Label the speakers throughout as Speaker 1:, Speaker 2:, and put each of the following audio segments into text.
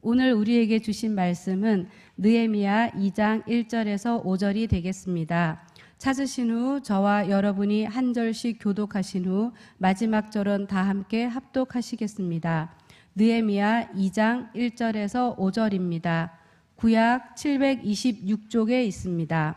Speaker 1: 오늘 우리에게 주신 말씀은 느헤미야 2장 1절에서 5절이 되겠습니다. 찾으신 후 저와 여러분이 한 절씩 교독하신 후 마지막 절은 다 함께 합독하시겠습니다. 느헤미야 2장 1절에서 5절입니다. 구약 726쪽에 있습니다.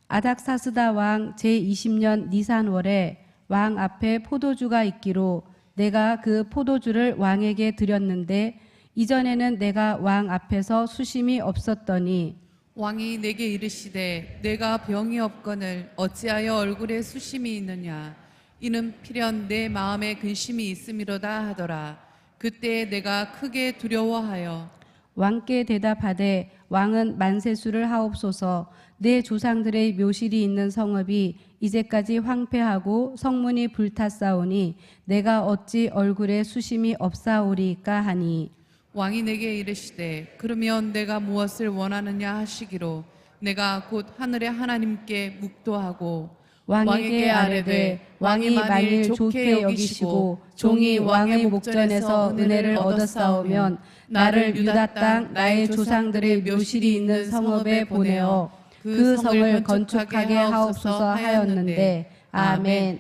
Speaker 1: 아닥사스다 왕 제20년 니산월에 왕 앞에 포도주가 있기로 내가 그 포도주를 왕에게 드렸는데 이전에는 내가 왕 앞에서 수심이 없었더니
Speaker 2: 왕이 내게 이르시되 내가 병이 없거늘 어찌하여 얼굴에 수심이 있느냐 이는 필연 내 마음에 근심이 있음이로다 하더라. 그때 내가 크게 두려워하여
Speaker 1: 왕께 대답하되 왕은 만세수를 하옵소서. 내 조상들의 묘실이 있는 성읍이 이제까지 황폐하고 성문이 불탔사오니 내가 어찌 얼굴에 수심이 없사오리까 하니
Speaker 2: 왕이 내게 이르시되 그러면 내가 무엇을 원하느냐 하시기로 내가 곧 하늘의 하나님께 묵도하고
Speaker 1: 왕에게 아뢰되 왕이 만일 좋게 여기시고 종이 왕의 목전에서 은혜를 얻었사오면 나를 유다 땅 나의 조상들의 묘실이 있는 성읍에 보내어 그 성을 건축하게 하옵소서 하였는데 아멘.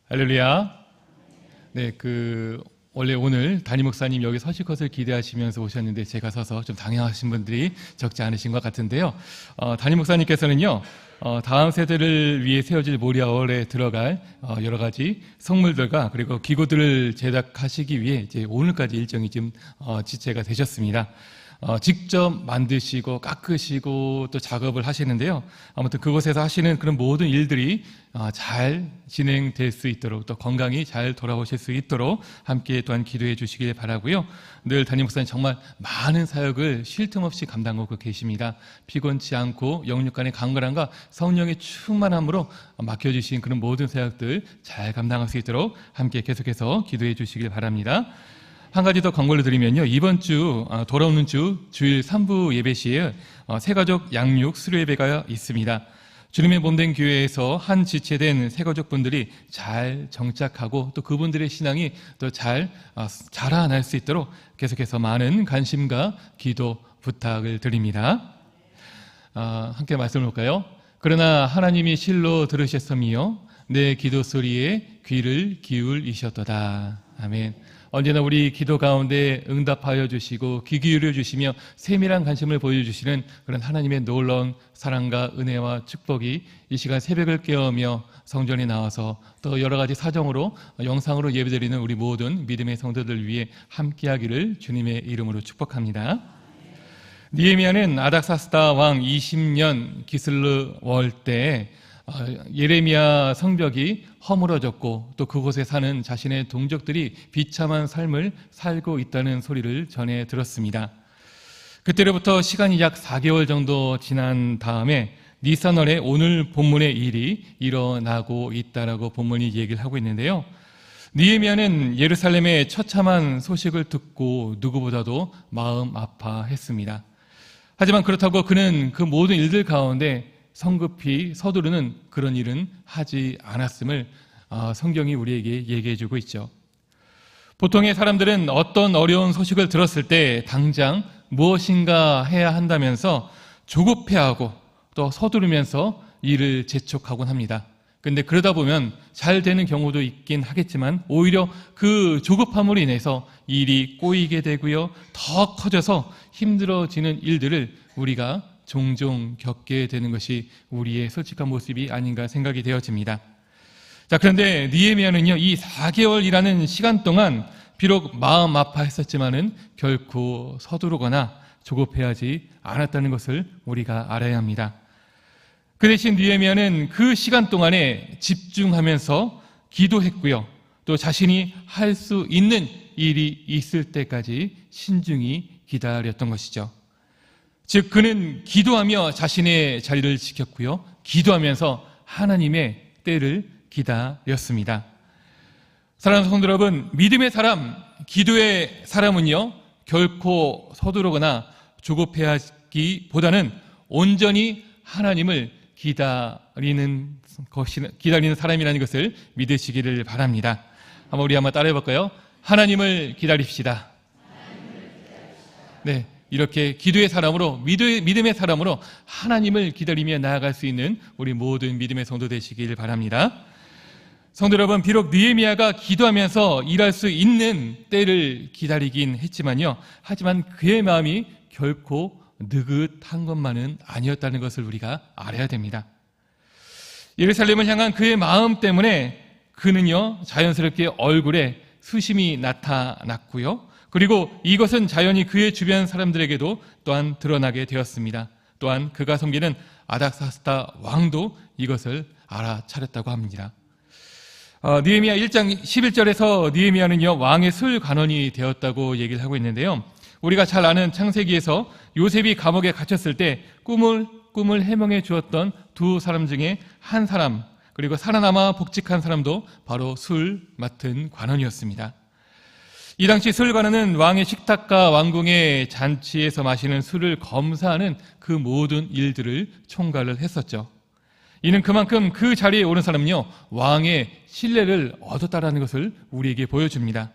Speaker 3: 할렐루야. 네, 원래 오늘 담임 목사님 여기 서실 것을 기대하시면서 오셨는데 제가 서서 좀 당황하신 분들이 적지 않으신 것 같은데요. 담임 목사님께서는요, 다음 세대를 위해 세워질 모리아월에 들어갈 여러 가지 성물들과 그리고 기구들을 제작하시기 위해 이제 오늘까지 일정이 좀 지체가 되셨습니다. 직접 만드시고 깎으시고 또 작업을 하시는데요. 아무튼 그곳에서 하시는 그런 모든 일들이 잘 진행될 수 있도록 또 건강히 잘 돌아오실 수 있도록 함께 또한 기도해 주시길 바라고요. 늘 담임 목사님 정말 많은 사역을 쉴 틈 없이 감당하고 계십니다. 피곤치 않고 영육간의 강건함과 성령의 충만함으로 맡겨주신 그런 모든 사역들 잘 감당할 수 있도록 함께 계속해서 기도해 주시길 바랍니다. 한 가지 더 권고를 드리면요. 이번 주 돌아오는 주 주일 3부 예배 시에 새가족 양육 수료 예배가 있습니다. 주님의 몸된 교회에서 한 지체된 새가족분들이 잘 정착하고 또 그분들의 신앙이 더 잘 자라날 수 있도록 계속해서 많은 관심과 기도 부탁을 드립니다. 함께 말씀을 볼까요? 그러나 하나님이 실로 들으셨으며 내 기도 소리에 귀를 기울이셨도다. 아멘. 언제나 우리 기도 가운데 응답하여 주시고 귀 기울여 주시며 세밀한 관심을 보여주시는 그런 하나님의 놀라운 사랑과 은혜와 축복이 이 시간 새벽을 깨우며 성전에 나와서 또 여러 가지 사정으로 영상으로 예배드리는 우리 모든 믿음의 성도들 위해 함께하기를 주님의 이름으로 축복합니다. 느헤미야는 아닥사스다 왕 20년 기슬르 월 때 예레미야 성벽이 허물어졌고 또 그곳에 사는 자신의 동족들이 비참한 삶을 살고 있다는 소리를 전해 들었습니다. 그때로부터 시간이 약 4개월 정도 지난 다음에 니산월에 오늘 본문의 일이 일어나고 있다라고 본문이 얘기를 하고 있는데요. 느헤미야는 예루살렘의 처참한 소식을 듣고 누구보다도 마음 아파했습니다. 하지만 그렇다고 그는 그 모든 일들 가운데 성급히 서두르는 그런 일은 하지 않았음을 성경이 우리에게 얘기해주고 있죠. 보통의 사람들은 어떤 어려운 소식을 들었을 때 당장 무엇인가 해야 한다면서 조급해하고 또 서두르면서 일을 재촉하곤 합니다. 근데 그러다 보면 잘 되는 경우도 있긴 하겠지만 오히려 그 조급함으로 인해서 일이 꼬이게 되고요. 더 커져서 힘들어지는 일들을 우리가 종종 겪게 되는 것이 우리의 솔직한 모습이 아닌가 생각이 되어집니다. 자, 그런데 느헤미야는요, 이 4개월이라는 시간 동안 비록 마음 아파했었지만은 결코 서두르거나 조급해하지 않았다는 것을 우리가 알아야 합니다. 그 대신 느헤미야는 그 시간 동안에 집중하면서 기도했고요. 또 자신이 할 수 있는 일이 있을 때까지 신중히 기다렸던 것이죠. 즉 그는 기도하며 자신의 자리를 지켰고요. 기도하면서 하나님의 때를 기다렸습니다. 사랑하는 성도 여러분, 믿음의 사람, 기도의 사람은요, 결코 서두르거나 조급해하기보다는 온전히 하나님을 기다리는 사람이라는 것을 믿으시기를 바랍니다. 우리 한번 따라해 볼까요? 하나님을 기다립시다. 네, 이렇게 기도의 사람으로, 믿음의 사람으로 하나님을 기다리며 나아갈 수 있는 우리 모든 믿음의 성도 되시길 바랍니다. 성도 여러분, 비록 느헤미야가 기도하면서 일할 수 있는 때를 기다리긴 했지만요, 하지만 그의 마음이 결코 느긋한 것만은 아니었다는 것을 우리가 알아야 됩니다. 예루살렘을 향한 그의 마음 때문에 그는요, 자연스럽게 얼굴에 수심이 나타났고요, 그리고 이것은 자연히 그의 주변 사람들에게도 또한 드러나게 되었습니다. 또한 그가 섬기는 아닥사스다 왕도 이것을 알아차렸다고 합니다. 느헤미야 1장 11절에서 느헤미야는요, 왕의 술관원이 되었다고 얘기를 하고 있는데요, 우리가 잘 아는 창세기에서 요셉이 감옥에 갇혔을 때 꿈을 해명해 주었던 두 사람 중에 한 사람, 그리고 살아남아 복직한 사람도 바로 술 맡은 관원이었습니다. 이 당시 술관원은 왕의 식탁과 왕궁의 잔치에서 마시는 술을 검사하는 그 모든 일들을 총괄을 했었죠. 이는 그만큼 그 자리에 오른 사람은요, 왕의 신뢰를 얻었다라는 것을 우리에게 보여줍니다.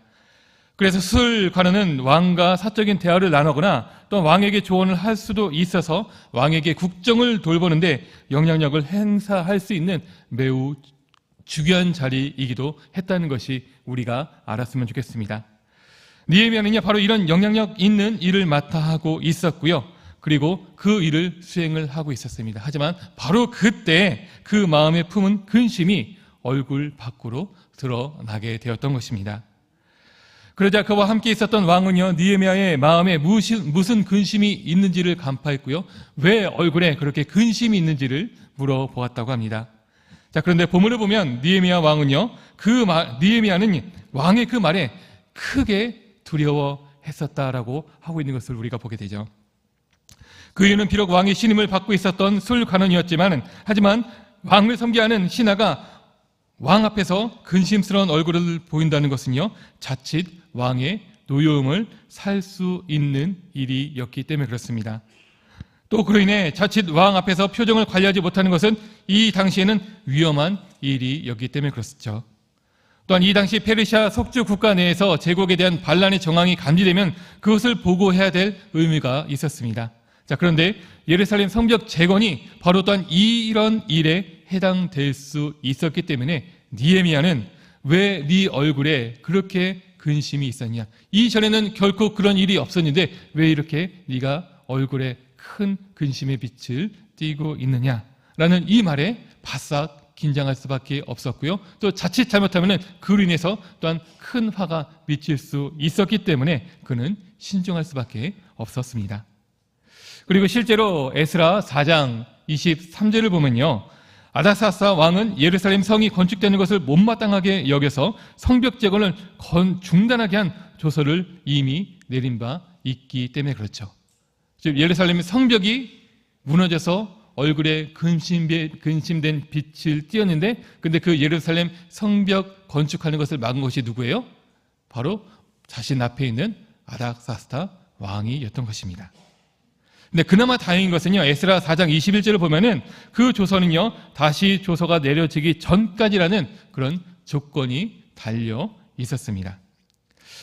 Speaker 3: 그래서 술관원은 왕과 사적인 대화를 나누거나 또 왕에게 조언을 할 수도 있어서 왕에게 국정을 돌보는데 영향력을 행사할 수 있는 매우 중요한 자리이기도 했다는 것이 우리가 알았으면 좋겠습니다. 느헤미야는요, 바로 이런 영향력 있는 일을 맡아 하고 있었고요, 그리고 그 일을 수행을 하고 있었습니다. 하지만 바로 그때 그 마음에 품은 근심이 얼굴 밖으로 드러나게 되었던 것입니다. 그러자 그와 함께 있었던 왕은요, 느헤미야의 마음에 무슨 근심이 있는지를 간파했고요, 왜 얼굴에 그렇게 근심이 있는지를 물어보았다고 합니다. 자, 그런데 본문을 보면 느헤미야 왕은요, 느헤미야는 왕의 그 말에 크게 두려워했었다라고 하고 있는 것을 우리가 보게 되죠. 그 이유는 비록 왕의 신임을 받고 있었던 술관원이었지만, 하지만 왕을 섬기하는 신하가 왕 앞에서 근심스러운 얼굴을 보인다는 것은요, 자칫 왕의 노여움을 살 수 있는 일이었기 때문에 그렇습니다. 또 그로 인해 자칫 왕 앞에서 표정을 관리하지 못하는 것은 이 당시에는 위험한 일이었기 때문에 그렇죠. 또한 이 당시 페르시아 속주 국가 내에서 제국에 대한 반란의 정황이 감지되면 그것을 보고해야 될 의무가 있었습니다. 자, 그런데 예루살렘 성벽 재건이 바로 또한 이런 일에 해당될 수 있었기 때문에 느헤미야는 왜 네 얼굴에 그렇게 근심이 있었냐, 이전에는 결코 그런 일이 없었는데 왜 이렇게 네가 얼굴에 큰 근심의 빛을 띠고 있느냐라는 이 말에 바싹 긴장할 수밖에 없었고요, 또 자칫 잘못하면 그로 인해서 또한 큰 화가 미칠 수 있었기 때문에 그는 신중할 수밖에 없었습니다. 그리고 실제로 에스라 4장 23절을 보면요, 아닥사스다 왕은 예루살렘 성이 건축되는 것을 못마땅하게 여겨서 성벽 재건을 중단하게 한 조서를 이미 내린 바 있기 때문에 그렇죠. 즉 예루살렘 성벽이 무너져서 얼굴에 근심된 빛을 띄었는데, 근데 그 예루살렘 성벽 건축하는 것을 막은 것이 누구예요? 바로 자신 앞에 있는 아닥사스다 왕이었던 것입니다. 근데 그나마 다행인 것은요, 에스라 4장 21절을 보면은 그 조서는요, 다시 조서가 내려지기 전까지라는 그런 조건이 달려 있었습니다.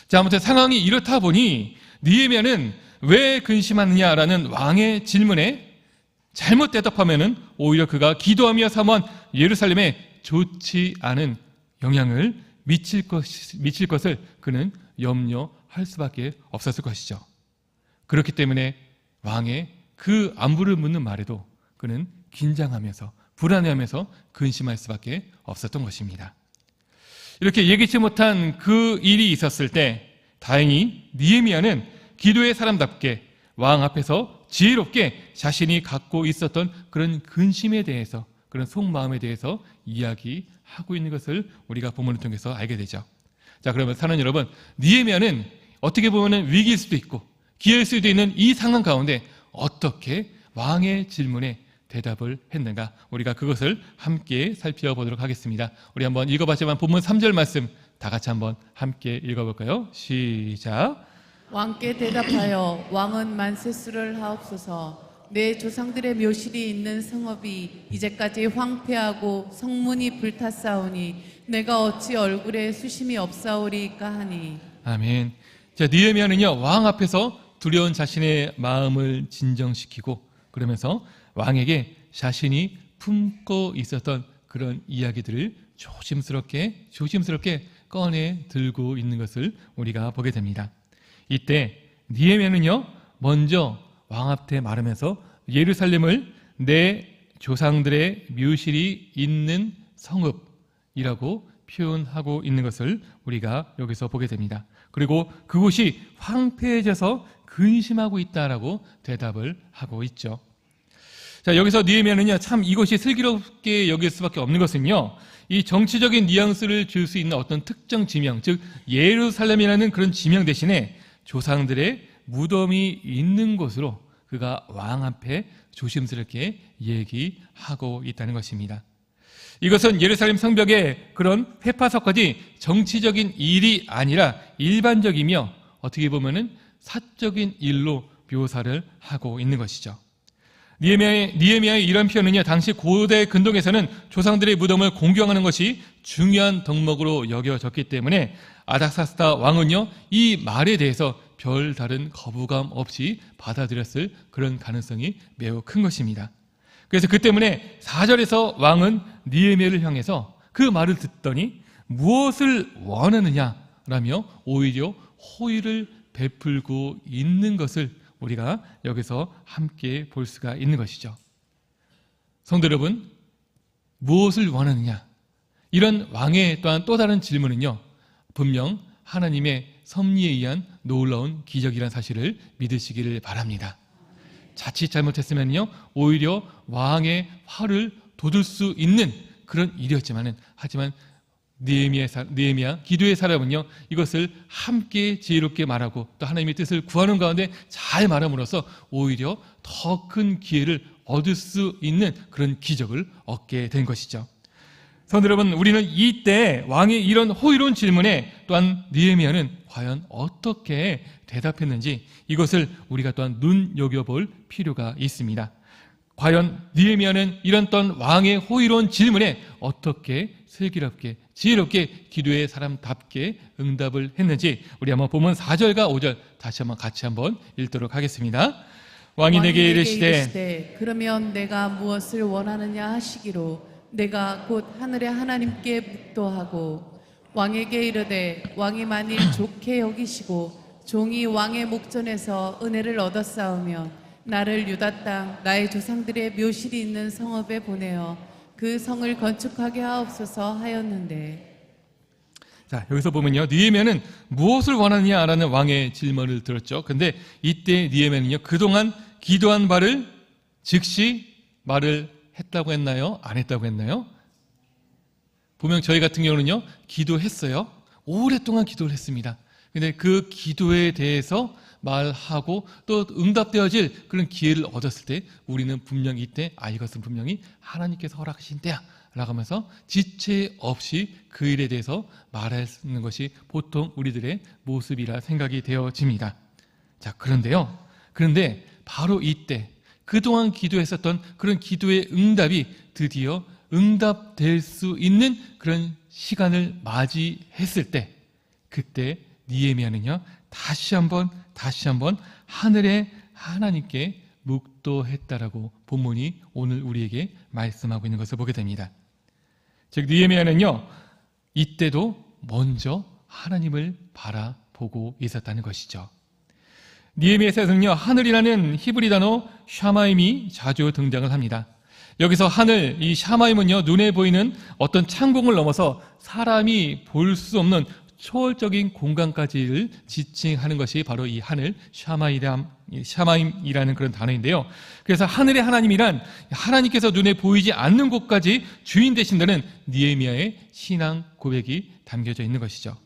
Speaker 3: 자, 아무튼 상황이 이렇다 보니 느헤미야는 왜 근심하느냐라는 왕의 질문에 잘못 대답하면은 오히려 그가 기도하며 사모한 예루살렘에 좋지 않은 영향을 미칠 것을 그는 염려할 수밖에 없었을 것이죠. 그렇기 때문에 왕의 그 안부를 묻는 말에도 그는 긴장하면서 불안해하면서 근심할 수밖에 없었던 것입니다. 이렇게 예기치 못한 그 일이 있었을 때 다행히 느헤미야는 기도의 사람답게 왕 앞에서 지혜롭게 자신이 갖고 있었던 그런 근심에 대해서, 그런 속마음에 대해서 이야기하고 있는 것을 우리가 본문을 통해서 알게 되죠. 자, 그러면 사는 여러분, 느헤미야는 어떻게 보면 위기일 수도 있고 기회일 수도 있는 이 상황 가운데 어떻게 왕의 질문에 대답을 했는가, 우리가 그것을 함께 살펴보도록 하겠습니다. 우리 한번 읽어봤지만 본문 3절 말씀 다 같이 한번 함께 읽어볼까요? 시작.
Speaker 2: 왕께 대답하여 왕은 만세수를 하옵소서. 내 조상들의 묘실이 있는 성읍이 이제까지 황폐하고 성문이 불탔사오니 내가 어찌 얼굴에 수심이 없사오리까 하니.
Speaker 3: 아멘. 자, 느헤미야는요, 왕 앞에서 두려운 자신의 마음을 진정시키고 그러면서 왕에게 자신이 품고 있었던 그런 이야기들을 조심스럽게 꺼내 들고 있는 것을 우리가 보게 됩니다. 이때 느헤미야는요, 먼저 왕 앞에 말하면서 예루살렘을 내 조상들의 묘실이 있는 성읍이라고 표현하고 있는 것을 우리가 여기서 보게 됩니다. 그리고 그곳이 황폐해져서 근심하고 있다라고 대답을 하고 있죠. 자, 여기서 느헤미야는요, 참 이것이 슬기롭게 여길 수밖에 없는 것은요, 이 정치적인 뉘앙스를 줄 수 있는 어떤 특정 지명, 즉 예루살렘이라는 그런 지명 대신에 조상들의 무덤이 있는 곳으로 그가 왕 앞에 조심스럽게 얘기하고 있다는 것입니다. 이것은 예루살렘 성벽의 그런 회파석까지 정치적인 일이 아니라 일반적이며 어떻게 보면은 사적인 일로 묘사를 하고 있는 것이죠. 느헤미야의 이런 표현은요, 당시 고대 근동에서는 조상들의 무덤을 공경하는 것이 중요한 덕목으로 여겨졌기 때문에 아닥사스다 왕은요, 이 말에 대해서 별다른 거부감 없이 받아들였을 그런 가능성이 매우 큰 것입니다. 그래서 그 때문에 4절에서 왕은 느헤미야를 향해서 그 말을 듣더니 무엇을 원하느냐라며 오히려 호의를 베풀고 있는 것을 우리가 여기서 함께 볼 수가 있는 것이죠. 성도 여러분, 무엇을 원하느냐? 이런 왕의 또한 또 다른 질문은요, 분명 하나님의 섭리에 의한 놀라운 기적이라는 사실을 믿으시기를 바랍니다. 자칫 잘못했으면요, 오히려 왕의 화를 돋을 수 있는 그런 일이었지만은, 하지만 느헤미야 기도의 사람은요, 이것을 함께 지혜롭게 말하고 또 하나님의 뜻을 구하는 가운데 잘 말함으로써 오히려 더 큰 기회를 얻을 수 있는 그런 기적을 얻게 된 것이죠. 성도 여러분, 우리는 이때 왕의 이런 호의로운 질문에 또한 느헤미야는 과연 어떻게 대답했는지 이것을 우리가 또한 눈여겨볼 필요가 있습니다. 과연 느헤미야는 이런 또한 왕의 호의로운 질문에 어떻게 슬기롭게 지혜롭게 기도의 사람답게 응답을 했는지 우리 한번 보면 4절과 5절 다시 한번 같이 한번 읽도록 하겠습니다. 왕이 내게 이르시되
Speaker 2: 그러면 내가 무엇을 원하느냐 하시기로 내가 곧 하늘의 하나님께 묵도하고 왕에게 이르되 왕이 만일 좋게 여기시고 종이 왕의 목전에서 은혜를 얻었사오면 나를 유다 땅 나의 조상들의 묘실이 있는 성읍에 보내어 그 성을 건축하게 하옵소서 하였는데.
Speaker 3: 자, 여기서 보면요, 느헤미야는 무엇을 원하느냐라는 왕의 질문을 들었죠. 근데 이때 느헤미야는요, 그동안 기도한 바를 즉시 말을 했다고 했나요? 안 했다고 했나요? 분명 저희 같은 경우는요, 기도했어요. 오랫동안 기도를 했습니다. 근데 그 기도에 대해서 말하고 또 응답되어질 그런 기회를 얻었을 때 우리는 분명히 이때 이것은 분명히 하나님께서 허락하신 때야 라고 하면서 지체 없이 그 일에 대해서 말하는 것이 보통 우리들의 모습이라 생각이 되어집니다. 자, 그런데 바로 이때 그동안 기도했었던 그런 기도의 응답이 드디어 응답될 수 있는 그런 시간을 맞이했을 때, 그때 느헤미야는요, 다시 한번 하늘의 하나님께 묵도했다라고 본문이 오늘 우리에게 말씀하고 있는 것을 보게 됩니다. 즉 느헤미야는요, 이때도 먼저 하나님을 바라보고 있었다는 것이죠. 느헤미야서는요, 하늘이라는 히브리 단어 샤마임이 자주 등장을 합니다. 여기서 하늘, 이 샤마임은요, 눈에 보이는 어떤 창공을 넘어서 사람이 볼 수 없는 초월적인 공간까지를 지칭하는 것이 바로 이 하늘, 샤마임이라는 그런 단어인데요. 그래서 하늘의 하나님이란 하나님께서 눈에 보이지 않는 곳까지 주인 되신다는 느헤미야의 신앙 고백이 담겨져 있는 것이죠.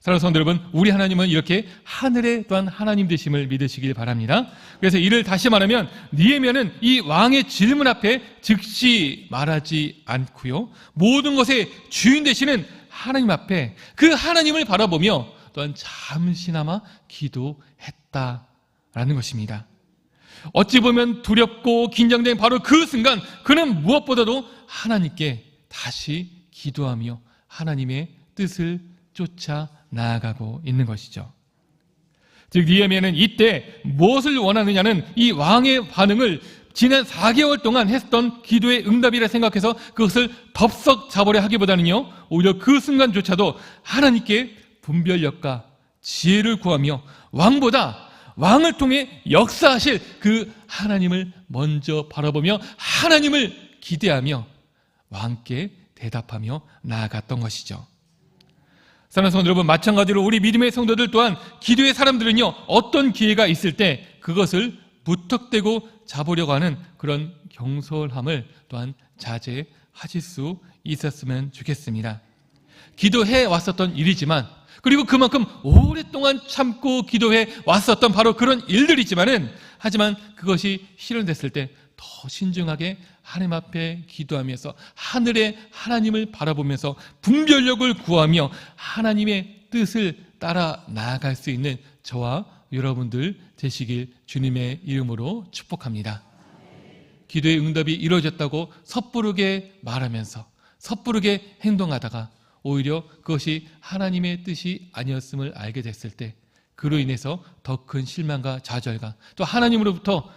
Speaker 3: 사랑하는 성도 여러분, 우리 하나님은 이렇게 하늘에 또한 하나님 되심을 믿으시길 바랍니다. 그래서 이를 다시 말하면 느헤미야는 이 왕의 질문 앞에 즉시 말하지 않고요, 모든 것의 주인 되시는 하나님 앞에 그 하나님을 바라보며 또한 잠시나마 기도했다라는 것입니다. 어찌 보면 두렵고 긴장된 바로 그 순간 그는 무엇보다도 하나님께 다시 기도하며 하나님의 뜻을 쫓아 나아가고 있는 것이죠. 즉 느헤미야는 이때 무엇을 원하느냐는 이 왕의 반응을 지난 4개월 동안 했던 기도의 응답이라 생각해서 그것을 덥석 잡으려 하기보다는요, 오히려 그 순간조차도 하나님께 분별력과 지혜를 구하며 왕을 통해 역사하실 그 하나님을 먼저 바라보며 하나님을 기대하며 왕께 대답하며 나아갔던 것이죠. 사랑하는 성도 여러분, 마찬가지로 우리 믿음의 성도들 또한 기도의 사람들은요, 어떤 기회가 있을 때 그것을 무턱대고 잡으려고 하는 그런 경솔함을 또한 자제하실 수 있었으면 좋겠습니다. 기도해 왔었던 일이지만, 그리고 그만큼 오랫동안 참고 기도해 왔었던 바로 그런 일들이지만은, 하지만 그것이 실현됐을 때 더 신중하게 하나님 앞에 기도하면서 하늘의 하나님을 바라보면서 분별력을 구하며 하나님의 뜻을 따라 나아갈 수 있는 저와 여러분들 되시길 주님의 이름으로 축복합니다. 기도의 응답이 이루어졌다고 섣부르게 말하면서 섣부르게 행동하다가 오히려 그것이 하나님의 뜻이 아니었음을 알게 됐을 때 그로 인해서 더 큰 실망과 좌절과 또 하나님으로부터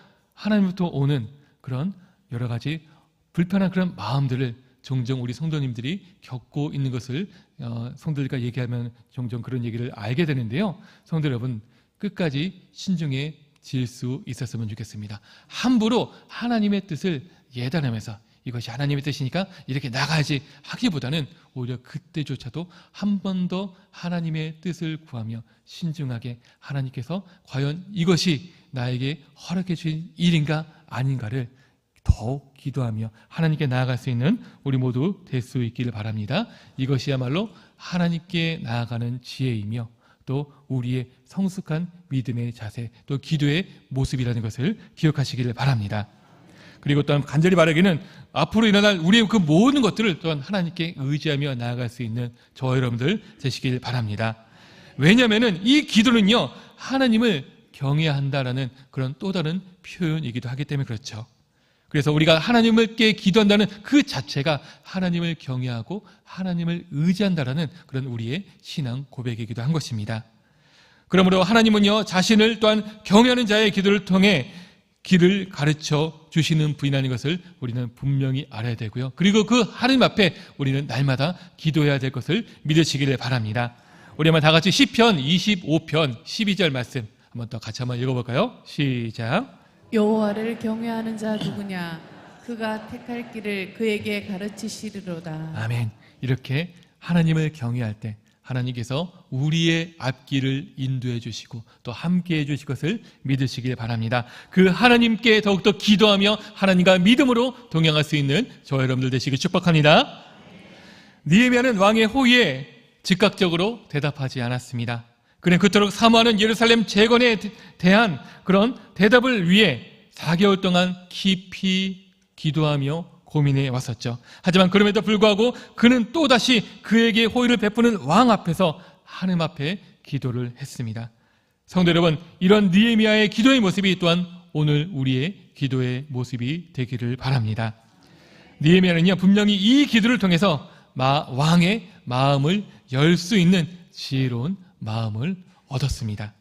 Speaker 3: 오는 그런 여러 가지 불편한 그런 마음들을 종종 우리 성도님들이 겪고 있는 것을 성도들과 얘기하면 종종 그런 얘기를 알게 되는데요. 성도 여러분, 끝까지 신중해질 수 있었으면 좋겠습니다. 함부로 하나님의 뜻을 예단하면서 이것이 하나님의 뜻이니까 이렇게 나가야지 하기보다는 오히려 그때조차도 한 번 더 하나님의 뜻을 구하며 신중하게 하나님께서 과연 이것이 나에게 허락해 주신 일인가 아닌가를 더욱 기도하며 하나님께 나아갈 수 있는 우리 모두 될 수 있기를 바랍니다. 이것이야말로 하나님께 나아가는 지혜이며 또 우리의 성숙한 믿음의 자세, 또 기도의 모습이라는 것을 기억하시기를 바랍니다. 그리고 또한 간절히 바라기는 앞으로 일어날 우리의 그 모든 것들을 또한 하나님께 의지하며 나아갈 수 있는 저와 여러분들 되시길 바랍니다. 왜냐하면 이 기도는요, 하나님을 경외해야 한다라는 그런 또 다른 표현이기도 하기 때문에 그렇죠. 그래서 우리가 하나님께 기도한다는 그 자체가 하나님을 경외하고 하나님을 의지한다라는 그런 우리의 신앙 고백이기도 한 것입니다. 그러므로 하나님은요, 자신을 또한 경외하는 자의 기도를 통해 길을 가르쳐 주시는 분이라는 것을 우리는 분명히 알아야 되고요. 그리고 그 하나님 앞에 우리는 날마다 기도해야 될 것을 믿으시기를 바랍니다. 우리 한번 다 같이 시편 25편 12절 말씀 한번 더 같이 한번 읽어볼까요? 시작.
Speaker 2: 여호와를 경외하는 자 누구냐? 그가 택할 길을 그에게 가르치시리로다.
Speaker 3: 아멘. 이렇게 하나님을 경외할 때 하나님께서 우리의 앞길을 인도해 주시고 또 함께해 주실 것을 믿으시길 바랍니다. 그 하나님께 더욱더 기도하며 하나님과 믿음으로 동행할 수 있는 저와 여러분들 되시길 축복합니다. 느헤미야는 왕의 호의에 즉각적으로 대답하지 않았습니다. 그는 그토록 사모하는 예루살렘 재건에 대한 그런 대답을 위해 4개월 동안 깊이 기도하며 고민해 왔었죠. 하지만 그럼에도 불구하고 그는 또다시 그에게 호의를 베푸는 왕 앞에서 하나님 앞에 기도를 했습니다. 성도 여러분, 이런 느헤미야의 기도의 모습이 또한 오늘 우리의 기도의 모습이 되기를 바랍니다. 느헤미야는요, 분명히 이 기도를 통해서 왕의 마음을 열 수 있는 지혜로운 마음을 얻었습니다.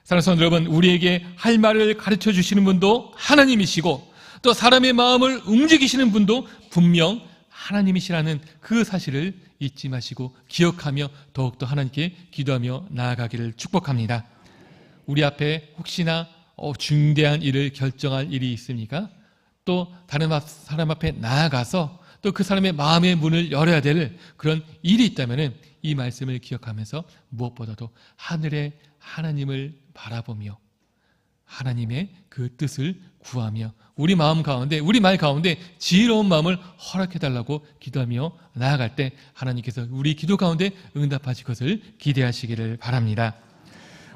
Speaker 3: 사랑하는 성도 여러분, 우리에게 할 말을 가르쳐 주시는 분도 하나님이시고 또 사람의 마음을 움직이시는 분도 분명 하나님이시라는 그 사실을 잊지 마시고 기억하며 더욱더 하나님께 기도하며 나아가기를 축복합니다. 우리 앞에 혹시나 중대한 일을 결정할 일이 있습니까? 또 다른 사람 앞에 나아가서 또 그 사람의 마음의 문을 열어야 될 그런 일이 있다면 이 말씀을 기억하면서 무엇보다도 하늘의 하나님을 바라보며 하나님의 그 뜻을 구하며 우리 마음 가운데, 우리 말 가운데 지혜로운 마음을 허락해달라고 기도하며 나아갈 때 하나님께서 우리 기도 가운데 응답하실 것을 기대하시기를 바랍니다.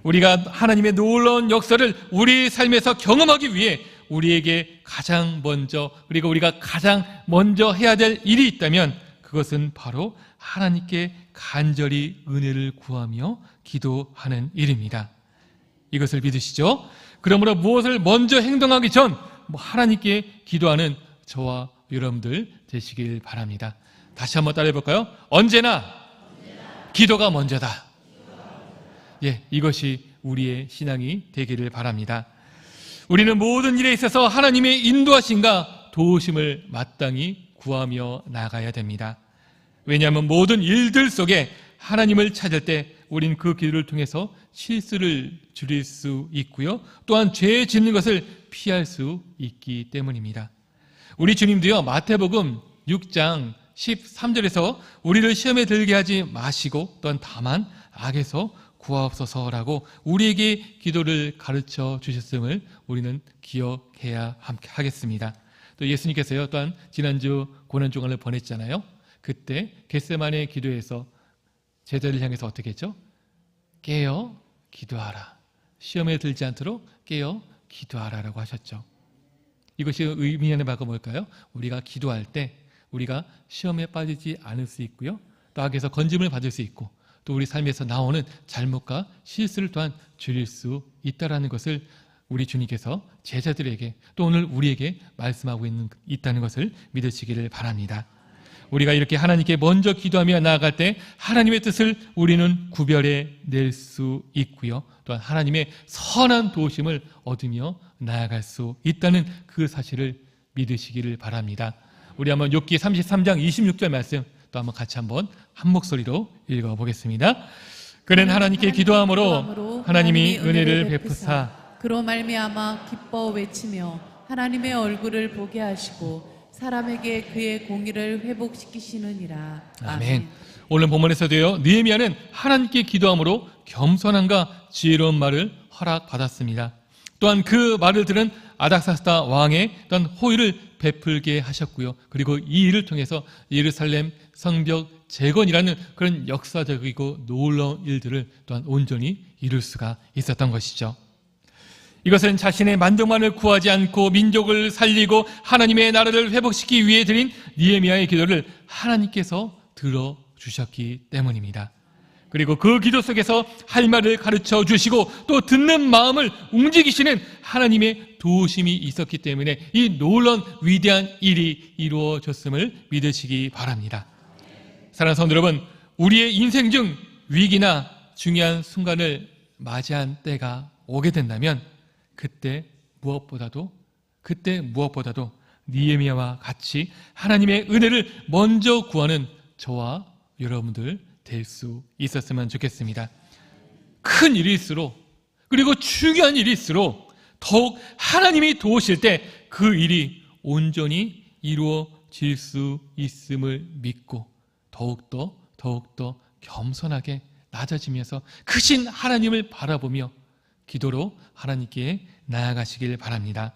Speaker 3: 우리가 하나님의 놀라운 역사를 우리 삶에서 경험하기 위해 우리에게 가장 먼저, 그리고 우리가 가장 먼저 해야 될 일이 있다면 그것은 바로 하나님께 간절히 은혜를 구하며 기도하는 일입니다. 이것을 믿으시죠? 그러므로 무엇을 먼저 행동하기 전 하나님께 기도하는 저와 여러분들 되시길 바랍니다. 다시 한번 따라해 볼까요? 언제나 기도가 먼저다. 이것이 우리의 신앙이 되기를 바랍니다. 우리는 모든 일에 있어서 하나님의 인도하심과 도우심을 마땅히 구하며 나가야 됩니다. 왜냐하면 모든 일들 속에 하나님을 찾을 때 우린 그 기도를 통해서 실수를 줄일 수 있고요, 또한 죄 짓는 것을 피할 수 있기 때문입니다. 우리 주님도요, 마태복음 6장 13절에서 우리를 시험에 들게 하지 마시고 또한 다만 악에서 구하옵소서라고 우리에게 기도를 가르쳐 주셨음을 우리는 기억해야 하겠습니다. 또 예수님께서요, 또한 지난주 고난주간을 보냈잖아요. 그때 겟세마네 기도에서 제자를 향해서 어떻게 했죠? 깨어 기도하라. 시험에 들지 않도록 깨어 기도하라라고 하셨죠. 이것이 의미하는 바가 뭘까요? 우리가 기도할 때 우리가 시험에 빠지지 않을 수 있고요, 또 악에서 건짐을 받을 수 있고, 또 우리 삶에서 나오는 잘못과 실수를 또한 줄일 수 있다라는 것을 우리 주님께서 제자들에게 또 오늘 우리에게 말씀하고 있다는 것을 믿으시기를 바랍니다. 우리가 이렇게 하나님께 먼저 기도하며 나아갈 때 하나님의 뜻을 우리는 구별해 낼 수 있고요, 또한 하나님의 선한 도우심을 얻으며 나아갈 수 있다는 그 사실을 믿으시기를 바랍니다. 우리 한번 욥기 33장 26절 말씀 또 한번 같이 한번 한 목소리로 읽어보겠습니다. 그는 하나님께 기도함으로 하나님이 은혜를 베푸사
Speaker 2: 그로 말미암아 기뻐 외치며 하나님의 얼굴을 보게 하시고 사람에게 그의 공의를 회복시키시느니라.
Speaker 3: 아멘. 오늘 본문에서도요, 느헤미야는 하나님께 기도함으로 겸손함과 지혜로운 말을 허락받았습니다. 또한 그 말을 들은 아닥사스다 왕의 또한 호의를 베풀게 하셨고요, 그리고 이 일을 통해서 예루살렘 성벽 재건이라는 그런 역사적이고 놀라운 일들을 또한 온전히 이룰 수가 있었던 것이죠. 이것은 자신의 만족만을 구하지 않고 민족을 살리고 하나님의 나라를 회복시키기 위해 드린 느헤미야의 기도를 하나님께서 들어주셨기 때문입니다. 그리고 그 기도 속에서 할 말을 가르쳐 주시고 또 듣는 마음을 움직이시는 하나님의 도우심이 있었기 때문에 이 놀라운 위대한 일이 이루어졌음을 믿으시기 바랍니다. 사랑하는 성도 여러분, 우리의 인생 중 위기나 중요한 순간을 맞이한 때가 오게 된다면 그때 무엇보다도 느헤미야와 같이 하나님의 은혜를 먼저 구하는 저와 여러분들 될 수 있었으면 좋겠습니다. 큰 일일수록, 그리고 중요한 일일수록 더욱 하나님이 도우실 때 그 일이 온전히 이루어질 수 있음을 믿고 더욱더 겸손하게 낮아지면서 크신 하나님을 바라보며 기도로 하나님께 나아가시길 바랍니다.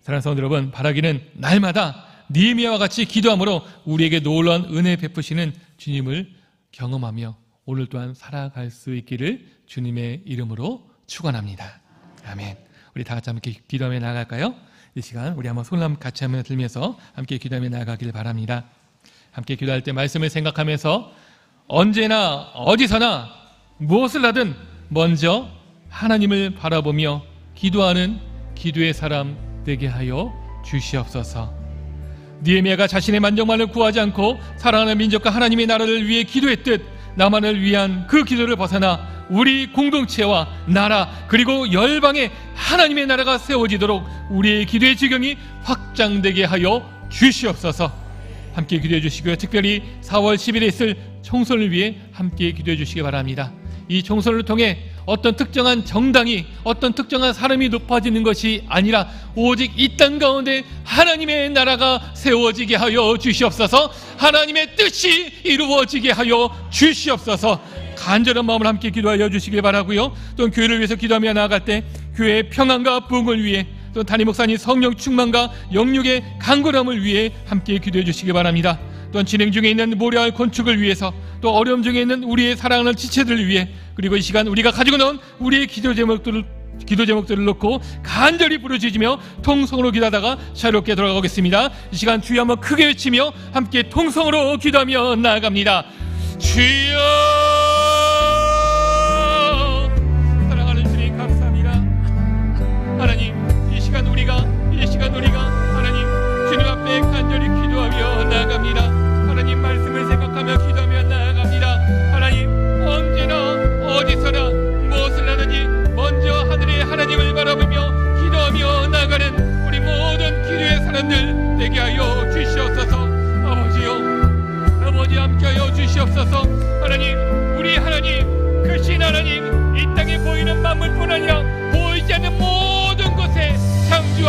Speaker 3: 사랑하는 성도 여러분, 바라기는 날마다 느헤미야와 같이 기도함으로 우리에게 놀라운 은혜 베푸시는 주님을 경험하며 오늘 또한 살아갈 수 있기를 주님의 이름으로 축원합니다. 아멘. 우리 다 같이 함께 기도하며 나아갈까요? 이 시간 우리 한번 손을 같이 한번 들면서 함께 기도하며 나아가길 바랍니다. 함께 기도할 때 말씀을 생각하면서 언제나 어디서나 무엇을 하든 먼저 하나님을 바라보며 기도하는 기도의 사람 되게 하여 주시옵소서. 느헤미야가 자신의 만족만을 구하지 않고 사랑하는 민족과 하나님의 나라를 위해 기도했듯 나만을 위한 그 기도를 벗어나 우리 공동체와 나라 그리고 열방에 하나님의 나라가 세워지도록 우리의 기도의 지경이 확장되게 하여 주시옵소서. 함께 기도해 주시고요, 특별히 4월 10일에 있을 총선을 위해 함께 기도해 주시기 바랍니다. 이 총선을 통해 어떤 특정한 정당이 어떤 특정한 사람이 높아지는 것이 아니라 오직 이 땅 가운데 하나님의 나라가 세워지게 하여 주시옵소서. 하나님의 뜻이 이루어지게 하여 주시옵소서. 간절한 마음을 함께 기도하여 주시길 바라고요, 또 교회를 위해서 기도하며 나아갈 때 교회의 평안과 부흥을 위해 또 담임 목사님 성령 충만과 영육의 강건함을 위해 함께 기도해 주시기 바랍니다. 또한 진행 중에 있는 모래알 건축을 위해서 또 어려움 중에 있는 우리의 사랑하는 지체들을 위해 그리고 이 시간 우리가 가지고 나온 우리의 기도 제목들을 놓고 간절히 부르짖으며 통성으로 기도하다가 자유롭게 돌아가겠습니다. 이 시간 주여 한번 크게 외치며 함께 통성으로 기도하며 나아갑니다. 주여, 사랑하는 주님 감사합니다. 하나님, 이 시간 우리가 하나님 주님 앞에 간절히 기도하며 나아갑니다. 하나님 말씀을 생각하며 기도하며 나아갑니다. 하나님 언제나 어디서나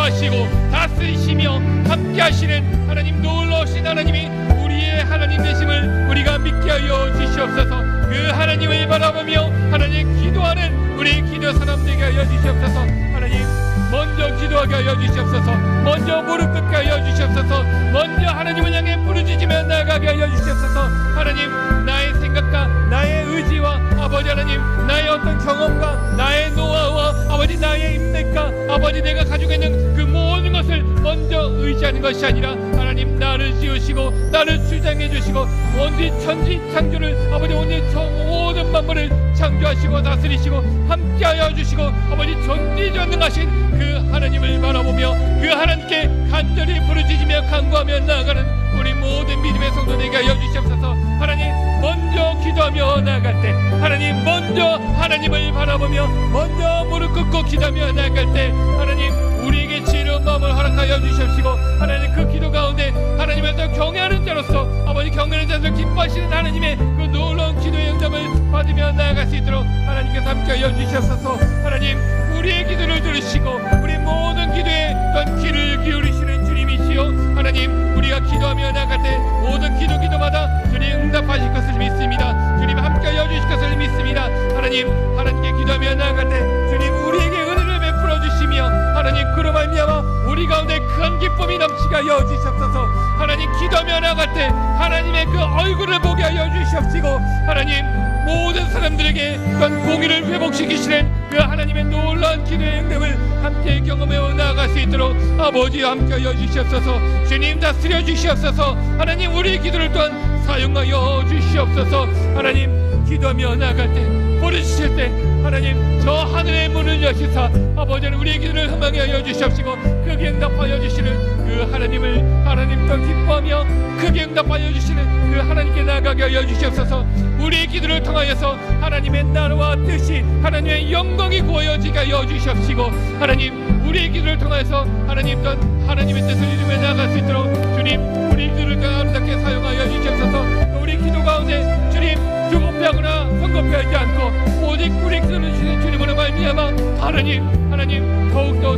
Speaker 3: 인도하시고 다스리시며 함께 하시는 하나님, 놀라우신 하나님이 우리의 하나님 되심을 우리가 믿게 하여 주시옵소서. 그 하나님을 바라보며 하나님 기도하는 우리 기도 사람들에게 하여 주시옵소서. 하나님, 먼저 기도하게 하여 주시옵소서. 먼저 무릎 꿇게 하여 주시옵소서. 먼저 하나님을 향해 부르짖으며 나아가게 하여 주시옵소서. 하나님, 나의 생각과 나의 의지와 아버지 하나님, 나의 어떤 경험과 나의 노하우와 아버지 나의 인맥과 아버지 내가 가지고 있는 그 모든 것을 먼저 의지하는 것이 아니라 하나님, 나를 지으시고 나를 주장해 주시고 온디 천지 창조를 아버지 온디 모든 만물을 창조하시고 다스리시고 함께하여 주시고 아버지 전지전능하신 그 하나님을 바라보며 그 하나님께 간절히 부르짖으며 간구하며 나아가는 우리 모든 믿음의 성도들에게 하여 주시옵소서. 하나님, 먼저 기도하며 나아갈 때, 하나님 먼저 하나님을 바라보며 먼저 무릎 꿇고 기도하며 나아갈 때, 하나님 우리에게 지혜로운 마음을 허락하여 주시옵시고 하나님 그 기도 가운데 하나님을 더 경외하는 자로서 아버지 경외하는 자를 기뻐하시는 하나님의 그 놀라운 기도의 응답을 받으며 나아갈 수 있도록 하나님께서 함께하여 주시옵소서. 하나님, 우리의 기도를 들으시고 우리 모든 기도에 던 귀를 기울이시는 주님이시여, 하나님 우리가 기도하며 나아갈 때 모든 기도마다 주님 응답하실 것을 믿습니다. 주님 함께하여 주실 것을 믿습니다. 하나님, 하나님께 기도하며 나아갈 때 주님 우리에게 은혜를 베풀어 주시며 하나님 그로 말미암아 우리 가운데 큰 기쁨이 넘치게 하여 주시옵소서. 하나님, 기도하며 나아갈 때 하나님의 그 얼굴을 보게 하여 주시옵시고 하나님 모든 사람들에게 그런 공의를 회복시키시는 그 하나님의 놀라운 기도의 응답을 함께 경험해 나아갈 수 있도록 아버지와 함께하여 주시옵소서. 주님 다스려 주시옵소서. 하나님, 우리의 기도를 또한 사용하여 주시옵소서. 하나님, 기도하며 나아갈 때 부르짖을 때 하나님 저 하늘의 문을 여시사 아버지는 우리의 기도를 흠하게 하여 주시옵시고 크게 응답하여 주시는 그 하나님을 하나님 더 기뻐하며 크게 응답하여 주시는 그 하나님께 나아가게 하여 주시옵소서. 우리의 기도를 통하여서 하나님의 나라와 뜻이 하나님의 영광이 구하여지게 하여 주시옵시고 하나님 우리의 기도를 통하여서 하나님 또 하나님의 뜻을 이루며 나아갈 수 있도록 주님 우리 기도를 더 아름답게 사용하여 주시옵소서. 우리 기도 가운데 주님 조급해하거나 성급해하지 않고 오직 우리 기도를 주시는 주님으로 말미암아 하나님 더욱더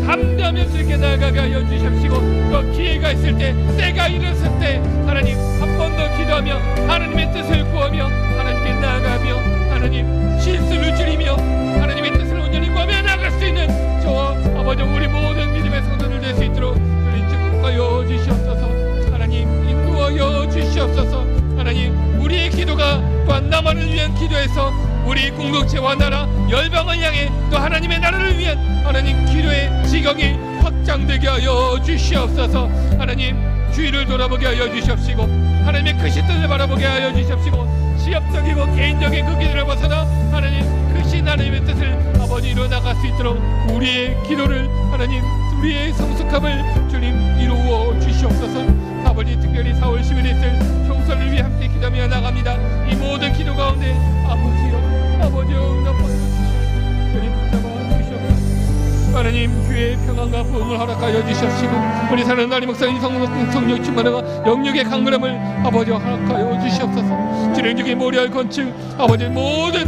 Speaker 3: 담대하며 주님께 나아가게 하여 주시옵시고 또 기회가 있을 때 때가 이르렀을 때 하나님 한 번 더 기도하며 하나님의 뜻을 구하며 하나님께 나아가며 하나님 실수를 줄이며 하나님의 뜻을 온전히 구하며 나아갈 수 있는 저와 아버지 우리 모든 믿음의 성도들 될 수 있도록 주님 축복하여 주시옵소서. 하나님 인도하여 주시옵소서. 하나님 우리의 기도가 또한 나만을 위한 기도에서 우리 공동체와 나라 열방을 향해 또 하나님의 나라를 위한 하나님 기도의 지경이 확장되게 하여 주시옵소서. 하나님 주위를 돌아보게 하여 주시옵시고 하나님의 크신 뜻을 바라보게 하여 주시옵시고 시협적이고 개인적인 그 기도를 벗어나 하나님 크신 하나님의 뜻을 아버지 이루어 나갈 수 있도록 우리의 기도를 하나님 우리의 성숙함을 주님 이루어 주시옵소서. 아버지 특별히 4월 10일에 있을 총선을 위해 함께 기도하며 나갑니다. 이 모든 기도 가운데 아버지 응답하여 주시옵소서. 주님 붙잡아 주시옵소서. 하나님 교회의 평안과 부흥을 허락하여 주시옵시고 우리 사는 나리 목사님 성령 충만과 영육의 강건함을 아버지 허락하여 주시옵소서. 진행중의 모리알 건축 아버지 모든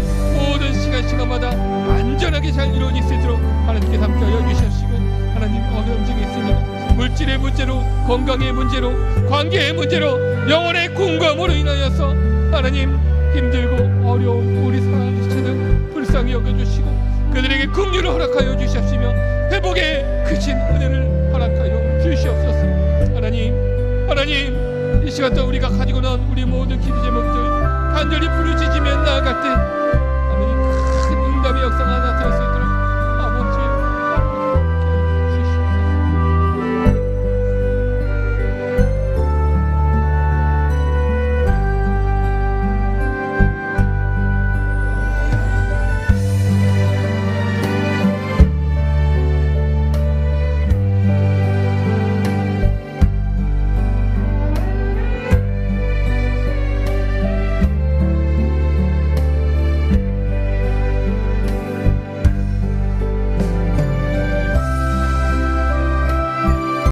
Speaker 3: 시간마다 안전하게 잘 이루어질 수 있도록 하나님께 함께하여 주시옵시고 하나님 어려운 중에 있으면 물질의 문제로 건강의 문제로 관계의 문제로 영혼의 공감으로 인하여서 하나님 힘들고 어려운 우리 사랑하는 지체들 불쌍히 여겨주시고 그들에게 긍휼을 허락하여 주시옵시며 회복의 크신 은혜를 허락하여 주시옵소서. 하나님 이 시간 동안 우리가 가지고 나온 우리 모든 기도 제목들 간절히 부르짖으며 나아갈 때